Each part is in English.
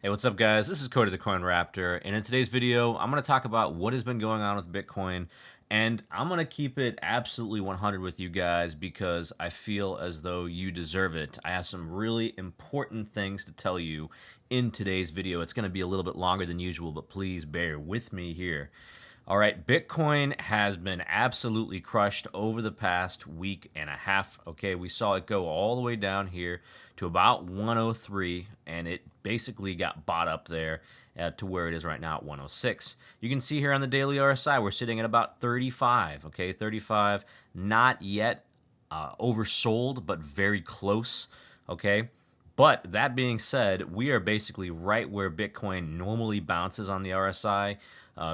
Hey, what's up, guys? This is Cody the Coin Raptor, and in today's video, I'm going to talk about what has been going on with Bitcoin, and I'm going to keep it absolutely 100 with you guys because I feel as though you deserve it. I have some really important things to tell you in today's video. It's going to be a little bit longer than usual, but please bear with me here. All right, Bitcoin has been absolutely crushed over the past week and a half. Okay, we saw it go all the way down here to about 103, and it basically got bought up there to where it is right now at 106. You can see here on the daily RSI, we're sitting at about 35. Okay, 35, not yet oversold, but very close. Okay. But that being said, we are basically right where Bitcoin normally bounces on the RSI,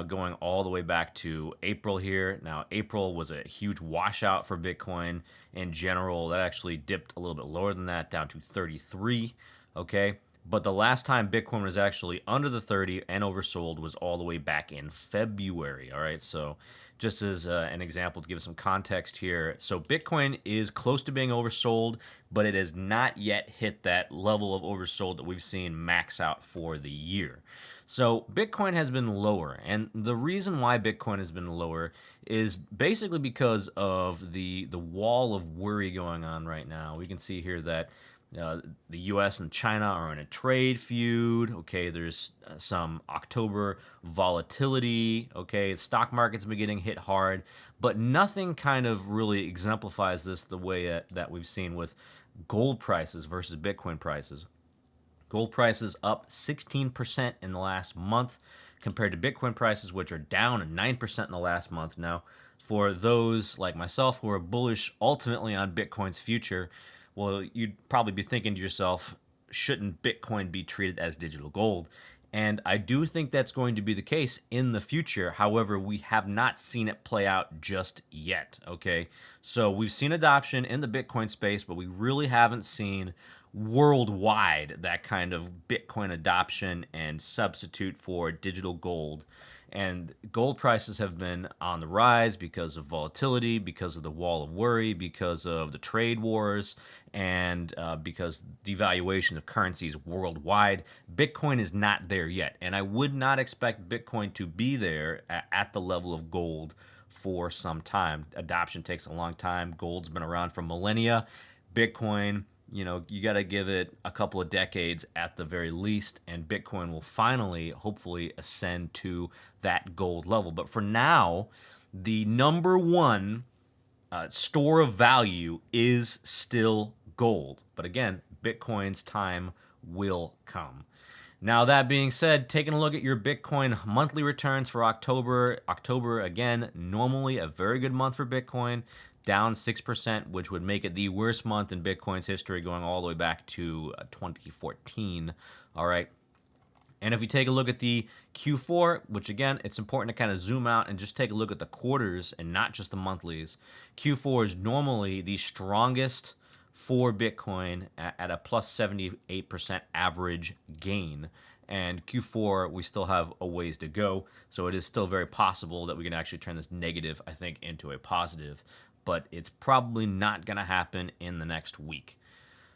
going all the way back to April here. Now, April was a huge washout for Bitcoin in general. That actually dipped a little bit lower than that, down to 33. Okay. But the last time Bitcoin was actually under the 30 and oversold was all the way back in February. All right. So, just as an example to give some context here. So, Bitcoin is close to being oversold, but it has not yet hit that level of oversold that we've seen max out for the year. So, Bitcoin has been lower. And the reason why Bitcoin has been lower is basically because of the wall of worry going on right now. We can see here that the U.S. and China are in a trade feud. Okay, there's some October volatility. Okay, the stock market's been getting hit hard, but nothing kind of really exemplifies this the way that we've seen with gold prices versus Bitcoin prices. Gold prices up 16% in the last month compared to Bitcoin prices, which are down 9% in the last month. Now, for those like myself who are bullish ultimately on Bitcoin's future, well, you'd probably be thinking to yourself, shouldn't Bitcoin be treated as digital gold? And I do think that's going to be the case in the future. However, we have not seen it play out just yet. Okay. So we've seen adoption in the Bitcoin space, but we really haven't seen worldwide that kind of Bitcoin adoption and substitute for digital gold. And gold prices have been on the rise because of volatility, because of the wall of worry, because of the trade wars, and because devaluation of currencies worldwide. Bitcoin is not there yet. And I would not expect Bitcoin to be there at the level of gold for some time. Adoption takes a long time. Gold's been around for millennia. Bitcoin, you got to give it a couple of decades at the very least, and Bitcoin will finally, hopefully, ascend to that gold level. But for now, the number one store of value is still gold. But again, Bitcoin's time will come. Now, that being said, taking a look at your Bitcoin monthly returns for October. October, again, normally a very good month for Bitcoin, down 6%, which would make it the worst month in Bitcoin's history, going all the way back to 2014. All right. And if you take a look at the Q4, which again, it's important to kind of zoom out and just take a look at the quarters and not just the monthlies. Q4 is normally the strongest for Bitcoin at a plus 78% average gain. And Q4, we still have a ways to go. So it is still very possible that we can actually turn this negative, I think, into a positive. But it's probably not going to happen in the next week.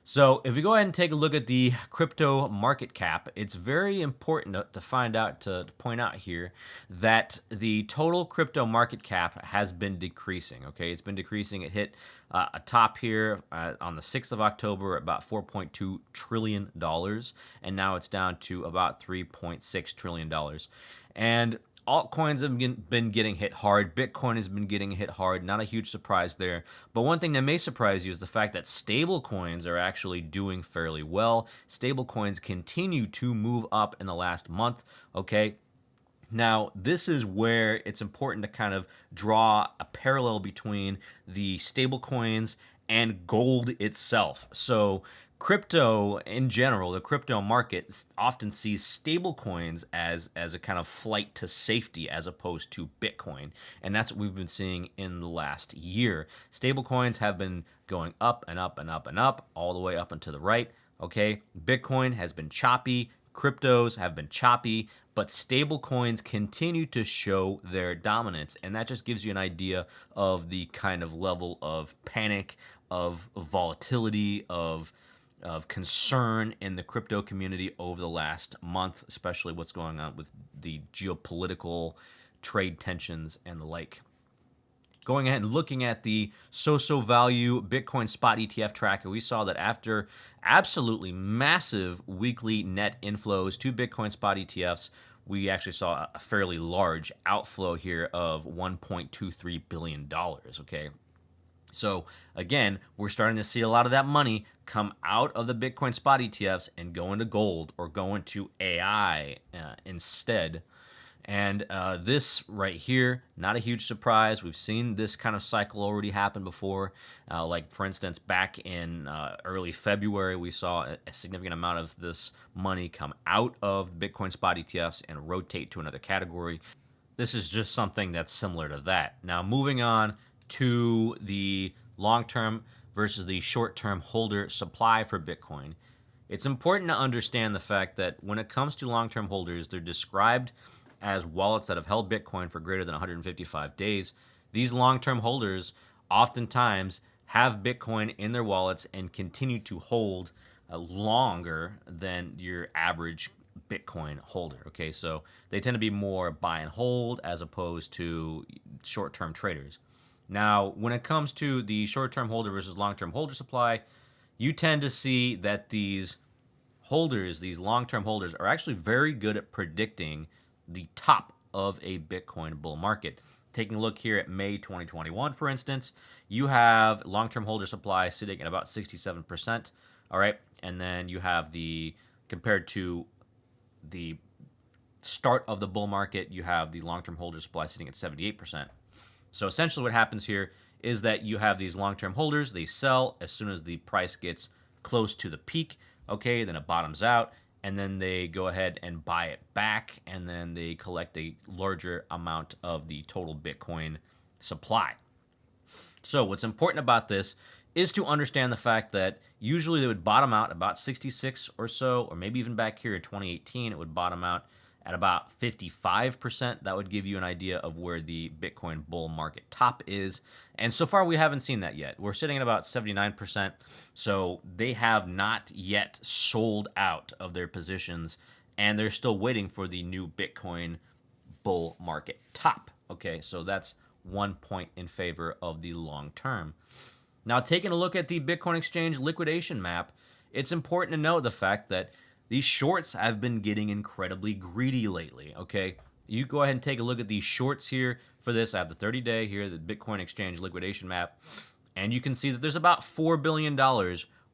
So if we go ahead and take a look at the crypto market cap, it's very important to find out, to point out here, that the total crypto market cap has been decreasing. Okay, it's been decreasing. It hit a top here on the 6th of October at about $4.2 trillion, and now it's down to about $3.6 trillion. And altcoins have been getting hit hard. Bitcoin has been getting hit hard. Not a huge surprise there. But one thing that may surprise you is the fact that stablecoins are actually doing fairly well. Stablecoins continue to move up in the last month. Okay. Now, this is where it's important to kind of draw a parallel between the stablecoins and gold itself. So, crypto in general, the crypto market often sees stablecoins as a kind of flight to safety as opposed to Bitcoin. And that's what we've been seeing in the last year. Stablecoins have been going up and up and up and up, all the way up and to the right. Okay, Bitcoin has been choppy. Cryptos have been choppy, but stablecoins continue to show their dominance. And that just gives you an idea of the kind of level of panic, of volatility, of of concern in the crypto community over the last month, especially what's going on with the geopolitical trade tensions and the like. Going ahead and looking at the so value Bitcoin spot ETF tracker, we saw that after absolutely massive weekly net inflows to Bitcoin spot ETFs, we actually saw a fairly large outflow here of $1.23 billion. Okay. So again, we're starting to see a lot of that money come out of the Bitcoin spot ETFs and go into gold or go into AI instead. And this right here, not a huge surprise. We've seen this kind of cycle already happen before. Like, for instance, back in early February, we saw a significant amount of this money come out of Bitcoin spot ETFs and rotate to another category. This is just something that's similar to that. Now, moving on to the long-term versus the short-term holder supply for Bitcoin. It's important to understand the fact that when it comes to long-term holders, they're described as wallets that have held Bitcoin for greater than 155 days. These long-term holders oftentimes have Bitcoin in their wallets and continue to hold longer than your average Bitcoin holder. Okay, so they tend to be more buy and hold as opposed to short-term traders. Now, when it comes to the short-term holder versus long-term holder supply, you tend to see that these holders, these long-term holders, are actually very good at predicting the top of a Bitcoin bull market. Taking a look here at May 2021, for instance, you have long-term holder supply sitting at about 67%. All right, and then you have the, compared to the start of the bull market, you have the long-term holder supply sitting at 78%. So essentially what happens here is that you have these long-term holders, they sell as soon as the price gets close to the peak, okay, then it bottoms out, and then they go ahead and buy it back, and then they collect a larger amount of the total Bitcoin supply. So what's important about this is to understand the fact that usually they would bottom out about 66 or so, or maybe even back here in 2018, it would bottom out at about 55%. That would give you an idea of where the Bitcoin bull market top is. And so far, we haven't seen that yet. We're sitting at about 79%. So they have not yet sold out of their positions, and they're still waiting for the new Bitcoin bull market top. Okay, so that's 1 point in favor of the long term. Now, taking a look at the Bitcoin exchange liquidation map, it's important to note the fact that these shorts have been getting incredibly greedy lately, okay? You go ahead and take a look at these shorts here for this. I have the 30-day here, the Bitcoin exchange liquidation map, and you can see that there's about $4 billion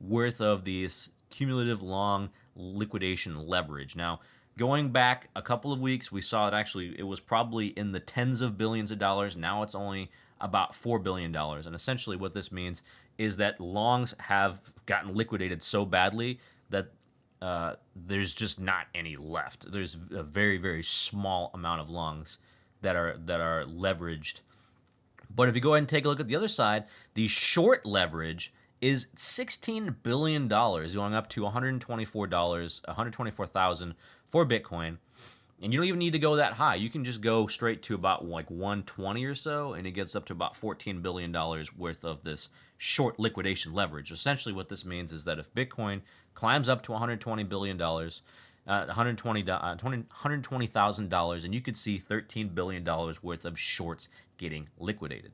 worth of these cumulative long liquidation leverage. Now, going back a couple of weeks, we saw it actually, it was probably in the tens of billions of dollars. Now it's only about $4 billion. And essentially what this means is that longs have gotten liquidated so badly that there's just not any left. There's a very, very small amount of longs that are leveraged. But if you go ahead and take a look at the other side, the short leverage is $16 billion, going up to $124,000 for Bitcoin. And you don't even need to go that high. You can just go straight to about like 120 or so, and it gets up to about $14 billion worth of this short liquidation leverage. Essentially what this means is that if Bitcoin climbs up to $120 billion, $120,000, and you could see $13 billion worth of shorts getting liquidated.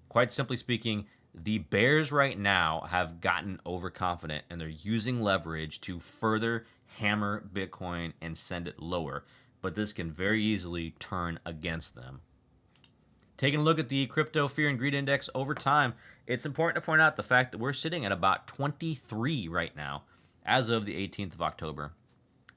Quite simply speaking, the bears right now have gotten overconfident, and they're using leverage to further hammer Bitcoin and send it lower. But this can very easily turn against them. Taking a look at the crypto fear and greed index over time, it's important to point out the fact that we're sitting at about 23 right now as of the 18th of October.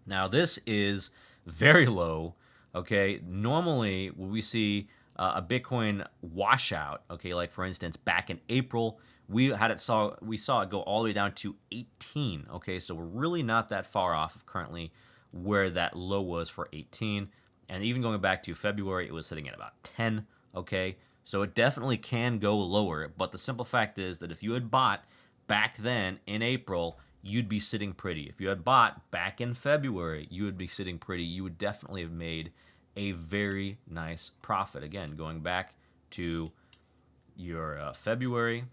Now, this is very low, okay? Normally, when we see a Bitcoin washout, okay, like for instance, back in April, we saw it go all the way down to 18, okay? So we're really not that far off of currently where that low was for 18. And even going back to February, it was sitting at about 10, okay? So it definitely can go lower, but the simple fact is that if you had bought back then in April, you'd be sitting pretty. If you had bought back in February, you would be sitting pretty. You would definitely have made a very nice profit. Again, going back to your February,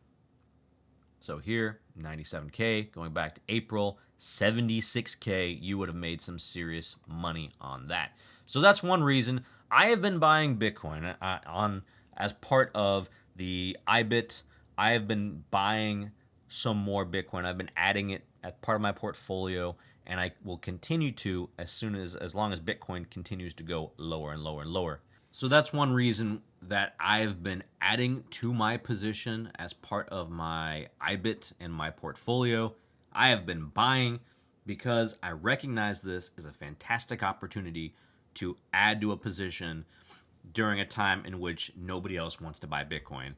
So here, 97K, going back to April, 76K, you would have made some serious money on that. So that's one reason I have been buying Bitcoin on as part of the IBIT. I have been buying some more Bitcoin. I've been adding it as part of my portfolio, and I will continue to as long as Bitcoin continues to go lower and lower and lower. So that's one reason that I've been adding to my position as part of my IBIT and my portfolio. I have been buying because I recognize this as a fantastic opportunity to add to a position during a time in which nobody else wants to buy Bitcoin.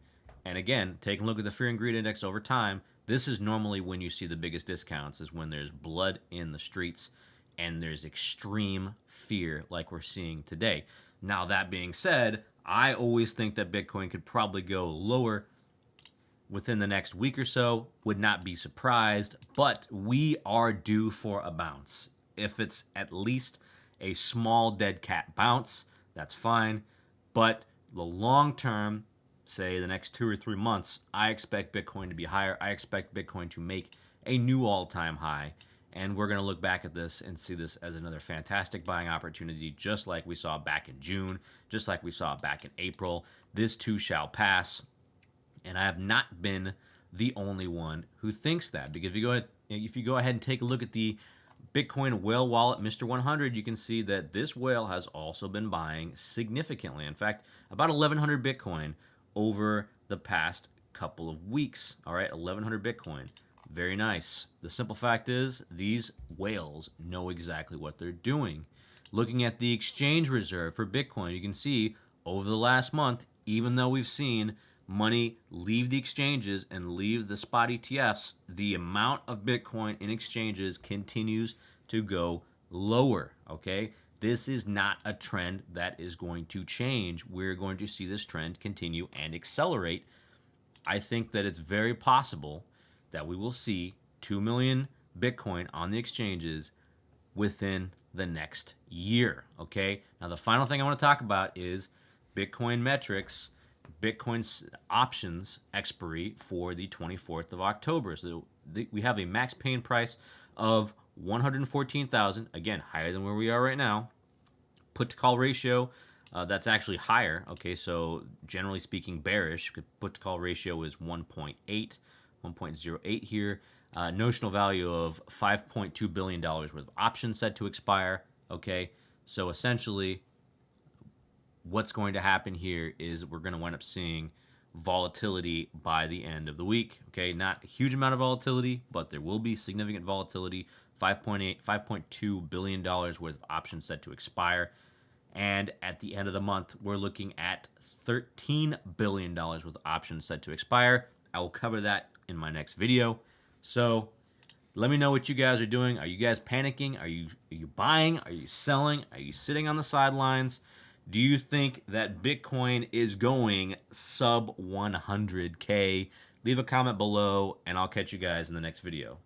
And again, taking a look at the Fear and Greed Index over time, this is normally when you see the biggest discounts, is when there's blood in the streets and there's extreme fear like we're seeing today. Now, that being said, I always think that Bitcoin could probably go lower within the next week or so. Would not be surprised, but we are due for a bounce. If it's at least a small dead cat bounce, that's fine. But the long term, say the next 2 or 3 months, I expect Bitcoin to be higher. I expect Bitcoin to make a new all-time high. And we're going to look back at this and see this as another fantastic buying opportunity, just like we saw back in June, just like we saw back in April. This too shall pass. And I have not been the only one who thinks that, because if you go ahead and take a look at the Bitcoin whale wallet, Mr. 100, you can see that this whale has also been buying significantly. In fact, about 1,100 Bitcoin over the past couple of weeks. All right, 1,100 Bitcoin. Very nice. The simple fact is these whales know exactly what they're doing. Looking at the exchange reserve for Bitcoin, you can see over the last month, even though we've seen money leave the exchanges and leave the spot ETFs, the amount of Bitcoin in exchanges continues to go lower, okay? This is not a trend that is going to change. We're going to see this trend continue and accelerate. I think that it's very possible that we will see 2 million Bitcoin on the exchanges within the next year, okay? Now, the final thing I want to talk about is Bitcoin metrics, Bitcoin's options expiry for the 24th of October. So we have a max paying price of 114,000, again, higher than where we are right now. Put to call ratio, that's actually higher. Okay, so generally speaking, bearish. Put to call ratio is 1.8, 1.08 here. Notional value of $5.2 billion worth of options set to expire. Okay, so essentially, what's going to happen here is we're going to wind up seeing volatility by the end of the week. Okay, not a huge amount of volatility, but there will be significant volatility. $5.2 billion worth of options set to expire. And at the end of the month, we're looking at $13 billion worth of options set to expire. I will cover that in my next video. So let me know what you guys are doing. Are you guys panicking? Are you buying? Are you selling? Are you sitting on the sidelines? Do you think that Bitcoin is going sub 100K? Leave a comment below, and I'll catch you guys in the next video.